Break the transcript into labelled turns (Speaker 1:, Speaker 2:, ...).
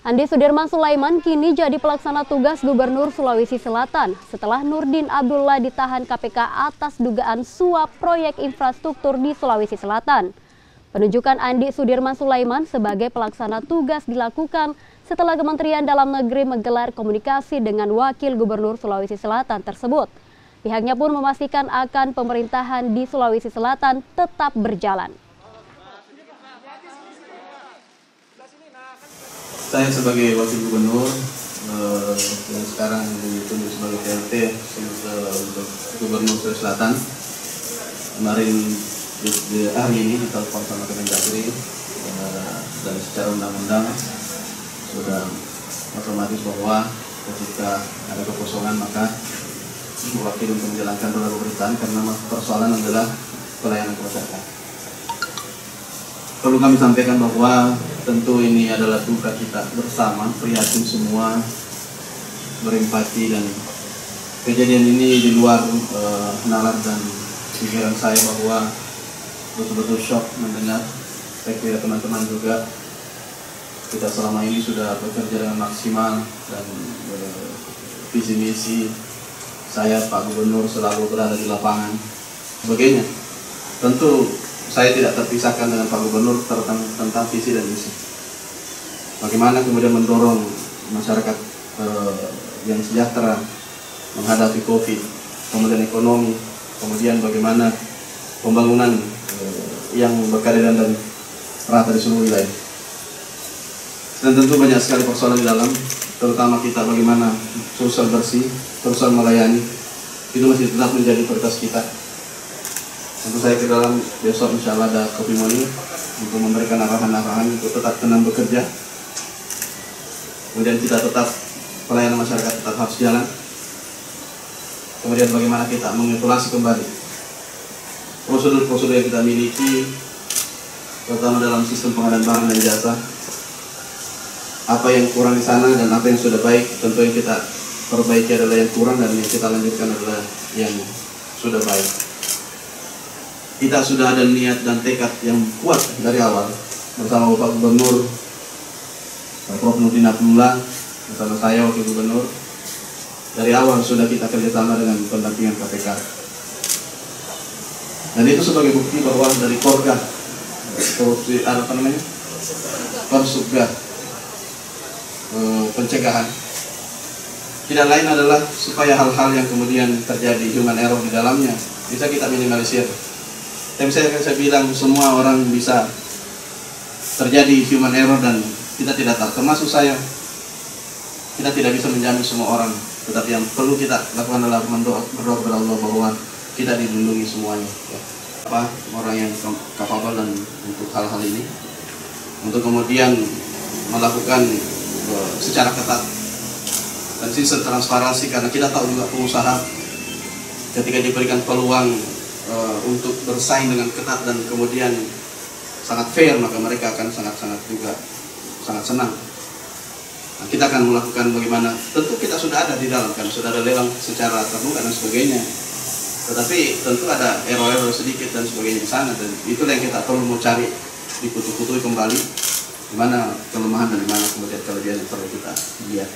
Speaker 1: Andi Sudirman Sulaiman kini jadi pelaksana tugas Gubernur Sulawesi Selatan setelah Nurdin Abdullah ditahan KPK atas dugaan suap proyek infrastruktur di Sulawesi Selatan. Penunjukan Andi Sudirman Sulaiman sebagai pelaksana tugas dilakukan setelah Kementerian Dalam Negeri menggelar komunikasi dengan Wakil Gubernur Sulawesi Selatan tersebut. Pihaknya pun memastikan akan pemerintahan di Sulawesi Selatan tetap berjalan.
Speaker 2: Saya sebagai Wakil Gubernur yang sekarang ditunjuk sebagai PLT untuk Gubernur Sulawesi Selatan, kemarin hari ini ditelepon sama Kemendagri dan secara undang-undang sudah otomatis bahwa ketika ada kekosongan maka wakil untuk menjalankan roda pemerintahan karena persoalan adalah pelayanan masyarakat. Perlu kami sampaikan bahwa tentu ini adalah duka kita bersama, prihatin semua, berempati, dan kejadian ini di luar nalar dan pikiran saya bahwa betul-betul shock mendengar. Saya kira teman-teman juga kita selama ini sudah bekerja dengan maksimal dan visi misi saya Pak Gubernur selalu berada di lapangan sebagainya. Tentu saya tidak terpisahkan dengan Pak Gubernur tentang visi dan misi. Bagaimana kemudian mendorong masyarakat yang sejahtera menghadapi COVID, kemudian ekonomi, kemudian bagaimana pembangunan yang berkeadilan dan rata di seluruh wilayah. Dan tentu banyak sekali persoalan di dalam, terutama kita bagaimana sosial bersih, sosial melayani, itu masih tetap menjadi prioritas kita. Tentu saya ke dalam besok insya Allah ada kopi morning untuk memberikan arahan-arahan untuk tetap tenang bekerja. Kemudian kita tetap pelayanan masyarakat tetap harus jalan. Kemudian bagaimana kita mengevaluasi kembali prosedur-prosedur yang kita miliki, terutama dalam sistem pengadaan barang dan jasa. Apa yang kurang di sana dan apa yang sudah baik, tentu yang kita perbaiki adalah yang kurang dan yang kita lanjutkan adalah yang sudah baik. Kita sudah ada niat dan tekad yang kuat dari awal bersama Bapak Gubernur, Prof. Nurdin Abdullah, bersama saya Wakil Gubernur. Dari awal sudah kita kerjasama dengan pendampingan KPK. Dan itu sebagai bukti bahwa dari Korga, Persubga, pencegahan, tidak lain adalah supaya hal-hal yang kemudian terjadi human error di dalamnya bisa kita minimalisir. Tapi saya bilang semua orang bisa terjadi human error dan kita tidak tahu, termasuk saya. Kita tidak bisa menjamin semua orang, tetapi yang perlu kita lakukan adalah berdoa kepada Allah bahwa kita dilindungi semuanya. Apa orang yang kapabel dan untuk hal-hal ini, untuk kemudian melakukan secara ketat dan sistem transparansi, karena kita tahu juga pengusaha ketika diberikan peluang untuk bersaing dengan ketat dan kemudian sangat fair, maka mereka akan sangat senang. Nah, kita akan melakukan bagaimana, tentu kita sudah ada di dalam, kan sudah ada lelang secara terbuka dan sebagainya, tetapi tentu ada error-error sedikit dan sebagainya di sana, dan itulah yang kita perlu mau cari, dikutuk-kutuk kembali di mana kelemahan dan di mana kemudian kelebihan yang perlu kita lihat.